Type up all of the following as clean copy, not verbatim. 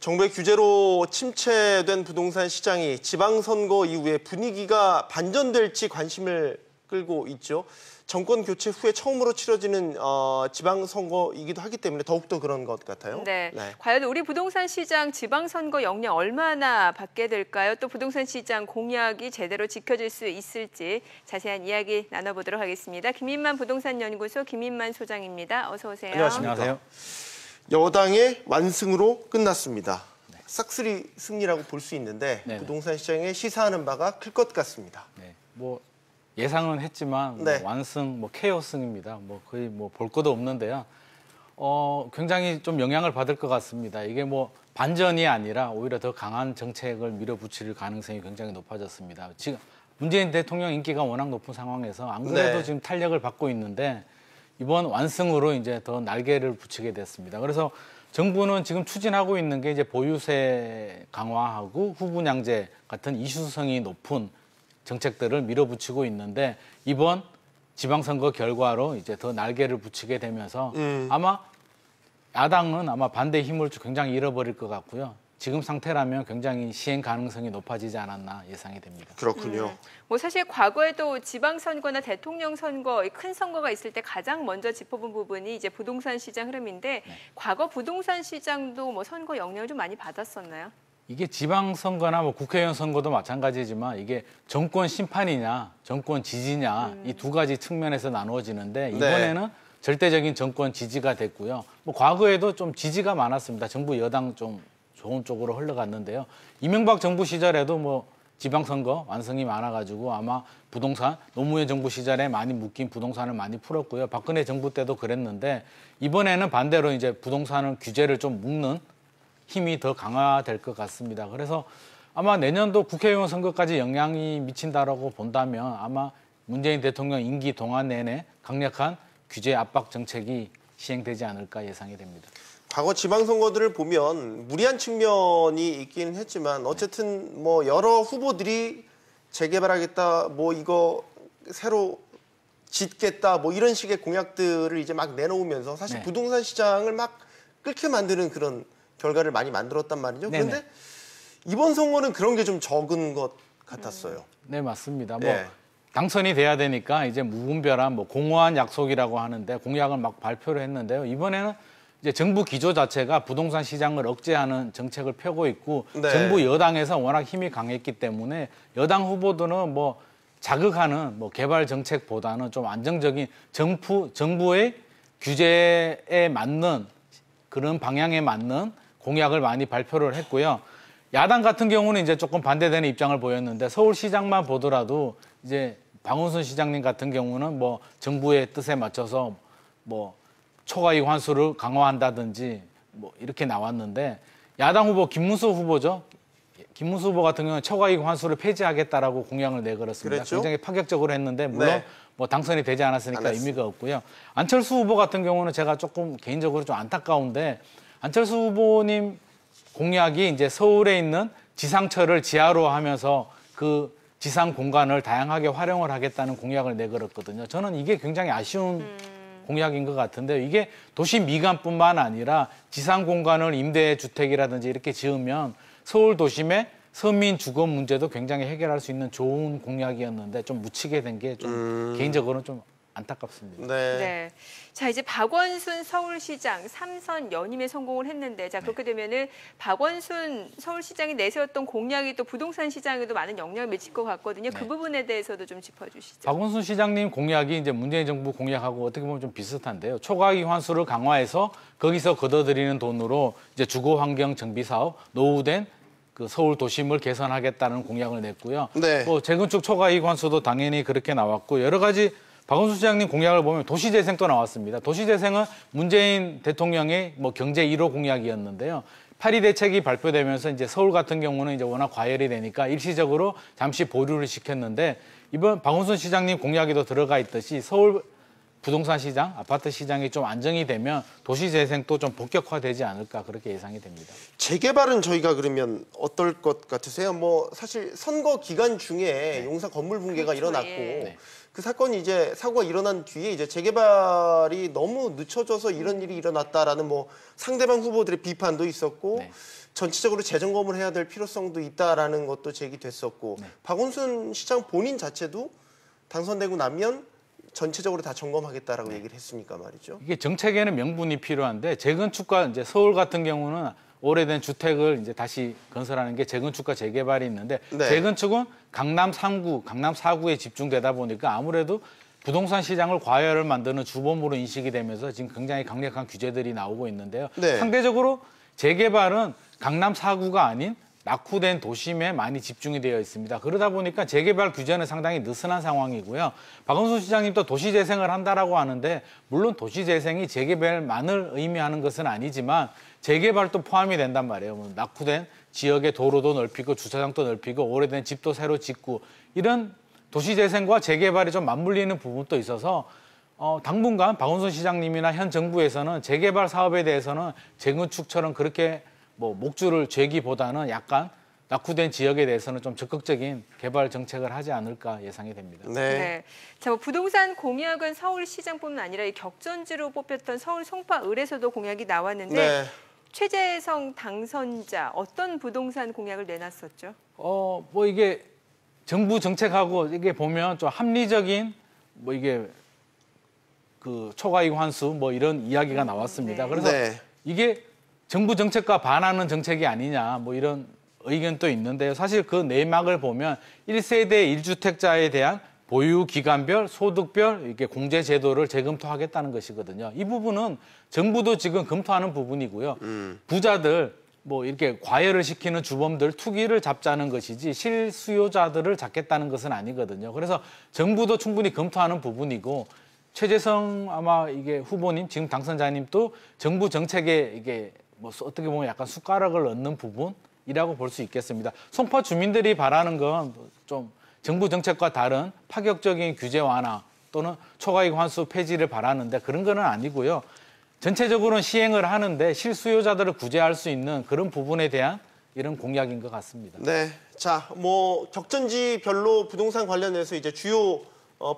정부의 규제로 침체된 부동산 시장이 지방선거 이후에 분위기가 반전될지 관심을 끌고 있죠. 정권 교체 후에 처음으로 치러지는 지방선거이기도 하기 때문에 더욱더 그런 것 같아요. 네. 과연 우리 부동산 시장 지방선거 영향 얼마나 받게 될까요? 또 부동산 시장 공약이 제대로 지켜질 수 있을지 자세한 이야기 나눠보도록 하겠습니다. 김인만 부동산연구소 김인만 소장입니다. 어서 오세요. 안녕하십니까. 여당의 완승으로 끝났습니다. 싹쓸이 승리라고 볼 수 있는데 부동산 시장에 시사하는 바가 클 것 같습니다. 뭐 예상은 했지만 완승, KO승입니다. 거의 볼 것도 없는데요. 굉장히 좀 영향을 받을 것 같습니다. 이게 반전이 아니라 오히려 더 강한 정책을 밀어붙일 가능성이 굉장히 높아졌습니다. 지금 문재인 대통령 인기가 워낙 높은 상황에서 안 그래도 지금 탄력을 받고 있는데 이번 완승으로 이제 더 날개를 붙이게 됐습니다. 그래서 정부는 지금 추진하고 있는 게 이제 보유세 강화하고 후분양제 같은 이슈성이 높은 정책들을 밀어붙이고 있는데 이번 지방선거 결과로 이제 더 날개를 붙이게 되면서 아마 야당은 반대 힘을 굉장히 잃어버릴 것 같고요. 지금 상태라면 굉장히 시행 가능성이 높아지지 않았나 예상이 됩니다. 그렇군요. 사실 과거에도 지방선거나 대통령 선거, 큰 선거가 있을 때 가장 먼저 짚어본 부분이 이제 부동산 시장 흐름인데 과거 부동산 시장도 선거 영향을 좀 많이 받았었나요? 이게 지방선거나 국회의원 선거도 마찬가지지만 이게 정권 심판이냐 정권 지지냐 이 두 가지 측면에서 나누어지는데 이번에는 절대적인 정권 지지가 됐고요. 과거에도 좀 지지가 많았습니다. 정부 여당 좀 좋은 쪽으로 흘러갔는데요. 이명박 정부 시절에도 지방선거 완승이 많아가지고 아마 부동산 노무현 정부 시절에 많이 묶인 부동산을 많이 풀었고요. 박근혜 정부 때도 그랬는데 이번에는 반대로 이제 부동산을 규제를 좀 묶는 힘이 더 강화될 것 같습니다. 그래서 아마 내년도 국회의원 선거까지 영향이 미친다라고 본다면 아마 문재인 대통령 임기 동안 내내 강력한 규제 압박 정책이 시행되지 않을까 예상이 됩니다. 과거 지방선거들을 보면 무리한 측면이 있긴 했지만 어쨌든 여러 후보들이 재개발하겠다, 이거 새로 짓겠다, 이런 식의 공약들을 이제 막 내놓으면서 사실 부동산 시장을 막 끓게 만드는 그런 결과를 많이 만들었단 말이죠. 그런데 이번 선거는 그런 게 좀 적은 것 같았어요. 네, 맞습니다. 당선이 돼야 되니까 이제 무분별한 공허한 약속이라고 하는데 공약을 막 발표를 했는데요. 이번에는 이제 정부 기조 자체가 부동산 시장을 억제하는 정책을 펴고 있고 정부 여당에서 워낙 힘이 강했기 때문에 여당 후보들은 자극하는 개발 정책보다는 좀 안정적인 정부의 규제에 맞는 그런 방향에 맞는 공약을 많이 발표를 했고요. 야당 같은 경우는 이제 조금 반대되는 입장을 보였는데 서울시장만 보더라도 이제 박원순 시장님 같은 경우는 정부의 뜻에 맞춰서 초과이익 환수를 강화한다든지 이렇게 나왔는데 야당 후보 김문수 후보죠. 김문수 후보 같은 경우는 초과이익 환수를 폐지하겠다라고 공약을 내걸었습니다. 그랬죠? 굉장히 파격적으로 했는데 물론 당선이 되지 않았으니까 의미가 없고요. 안철수 후보 같은 경우는 제가 조금 개인적으로 좀 안타까운데 안철수 후보님 공약이 이제 서울에 있는 지상철을 지하로 하면서 그 지상 공간을 다양하게 활용을 하겠다는 공약을 내걸었거든요. 저는 이게 굉장히 아쉬운 공약인 것 같은데 이게 도시 미관뿐만 아니라 지상 공간을 임대주택이라든지 이렇게 지으면 서울 도심의 서민 주거 문제도 굉장히 해결할 수 있는 좋은 공약이었는데 좀 묻히게 된 게 좀 개인적으로는 좀 안타깝습니다. 자, 이제 박원순 서울시장 3선 연임에 성공을 했는데 그렇게 되면은 박원순 서울시장이 내세웠던 공약이 또 부동산 시장에도 많은 영향을 미칠 것 같거든요. 그 부분에 대해서도 좀 짚어주시죠. 박원순 시장님 공약이 이제 문재인 정부 공약하고 어떻게 보면 좀 비슷한데요. 초과이익 환수를 강화해서 거기서 걷어들이는 돈으로 이제 주거 환경 정비 사업, 노후된 그 서울 도심을 개선하겠다는 공약을 냈고요. 재건축 초과이익 환수도 당연히 그렇게 나왔고 여러 가지 박원순 시장님 공약을 보면 도시재생도 나왔습니다. 도시재생은 문재인 대통령의 경제 1호 공약이었는데요. 8.2 대책이 발표되면서 이제 서울 같은 경우는 이제 워낙 과열이 되니까 일시적으로 잠시 보류를 시켰는데 이번 박원순 시장님 공약에도 들어가 있듯이 서울 부동산 시장, 아파트 시장이 좀 안정이 되면 도시재생도 좀 본격화되지 않을까 그렇게 예상이 됩니다. 재개발은 저희가 그러면 어떨 것 같으세요? 사실 선거 기간 중에 용산 건물 붕괴가 일어났고 그 사건이 이제 사고가 일어난 뒤에 이제 재개발이 너무 늦춰져서 이런 일이 일어났다라는 뭐 상대방 후보들의 비판도 있었고 네. 전체적으로 재점검을 해야 될 필요성도 있다라는 것도 제기됐었고 네. 박원순 시장 본인 자체도 당선되고 나면 전체적으로 다 점검하겠다라고 얘기를 했으니까 말이죠. 이게 정책에는 명분이 필요한데 재건축과 이제 서울 같은 경우는 오래된 주택을 이제 다시 건설하는 게 재건축과 재개발이 있는데 네. 재건축은 강남 3구, 강남 4구에 집중되다 보니까 아무래도 부동산 시장을 과열을 만드는 주범으로 인식이 되면서 지금 굉장히 강력한 규제들이 나오고 있는데요. 네. 상대적으로 재개발은 강남 4구가 아닌 낙후된 도심에 많이 집중이 되어 있습니다. 그러다 보니까 재개발 규제는 상당히 느슨한 상황이고요. 박원순 시장님도 도시재생을 한다라고 하는데 물론 도시재생이 재개발만을 의미하는 것은 아니지만 재개발도 포함이 된단 말이에요. 뭐 낙후된 지역의 도로도 넓히고 주차장도 넓히고 오래된 집도 새로 짓고 이런 도시재생과 재개발이 좀 맞물리는 부분도 있어서 당분간 박원순 시장님이나 현 정부에서는 재개발 사업에 대해서는 재건축처럼 그렇게 뭐 목줄을 죄기보다는 약간 낙후된 지역에 대해서는 좀 적극적인 개발 정책을 하지 않을까 예상이 됩니다. 네. 네. 자, 뭐 부동산 공약은 서울시장뿐만 아니라 이 격전지로 뽑혔던 서울 송파을에서도 공약이 나왔는데 네. 최재성 당선자 어떤 부동산 공약을 내놨었죠? 뭐 이게 정부 정책하고 이게 보면 좀 합리적인 뭐 이게 그 초과이익 환수 뭐 이런 이야기가 나왔습니다. 네. 그래서 네. 이게 정부 정책과 반하는 정책이 아니냐 뭐 이런 의견도 있는데요. 사실 그 내막을 보면 1세대 1주택자에 대한 보유 기간별, 소득별 이렇게 공제 제도를 재검토하겠다는 것이거든요. 이 부분은 정부도 지금 검토하는 부분이고요. 부자들 뭐 이렇게 과열을 시키는 주범들 투기를 잡자는 것이지 실수요자들을 잡겠다는 것은 아니거든요. 그래서 정부도 충분히 검토하는 부분이고 최재성 아마 이게 후보님 지금 당선자님도 정부 정책에 이게 뭐 어떻게 보면 약간 숟가락을 얹는 부분이라고 볼 수 있겠습니다. 송파 주민들이 바라는 건 좀 정부 정책과 다른 파격적인 규제 완화 또는 초과이익 환수 폐지를 바라는데 그런 건 아니고요. 전체적으로는 시행을 하는데 실수요자들을 구제할 수 있는 그런 부분에 대한 이런 공약인 것 같습니다. 네. 자, 뭐 격전지별로 부동산 관련해서 이제 주요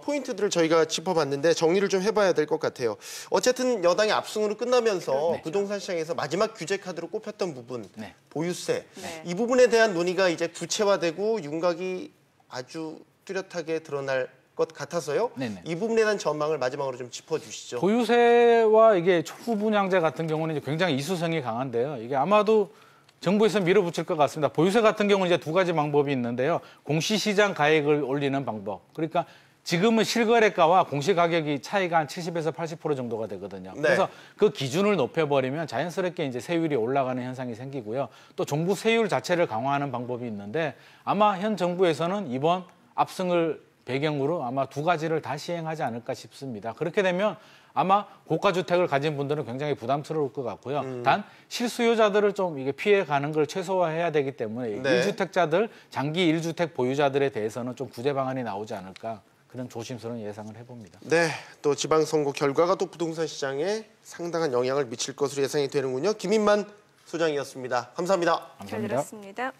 포인트들을 저희가 짚어봤는데 정리를 좀 해봐야 될 것 같아요. 어쨌든 여당이 압승으로 끝나면서 네. 부동산 시장에서 마지막 규제 카드로 꼽혔던 부분, 네. 보유세. 네. 이 부분에 대한 논의가 이제 구체화되고 윤곽이 아주 뚜렷하게 드러날 것 같아서요. 네네. 이 부분에 대한 전망을 마지막으로 좀 짚어주시죠. 보유세와 이게 초부 분양제 같은 경우는 이제 굉장히 이수성이 강한데요. 이게 아마도 정부에서 밀어붙일 것 같습니다. 보유세 같은 경우는 이제 두 가지 방법이 있는데요. 공시시장 가액을 올리는 방법. 그러니까 지금은 실거래가와 공시가격이 차이가 한 70에서 80% 정도가 되거든요. 네. 그래서 그 기준을 높여버리면 자연스럽게 이제 세율이 올라가는 현상이 생기고요. 또 종부 세율 자체를 강화하는 방법이 있는데 아마 현 정부에서는 이번 압승을 배경으로 아마 두 가지를 다 시행하지 않을까 싶습니다. 그렇게 되면 아마 고가 주택을 가진 분들은 굉장히 부담스러울 것 같고요. 단 실수요자들을 좀 이게 피해가는 걸 최소화해야 되기 때문에 네. 1주택자들, 장기 1주택 보유자들에 대해서는 좀 구제 방안이 나오지 않을까 그런 조심스러운 예상을 해봅니다. 네, 또 지방선거 결과가 또 부동산 시장에 상당한 영향을 미칠 것으로 예상이 되는군요. 김인만 소장이었습니다. 감사합니다. 잘 들었습니다.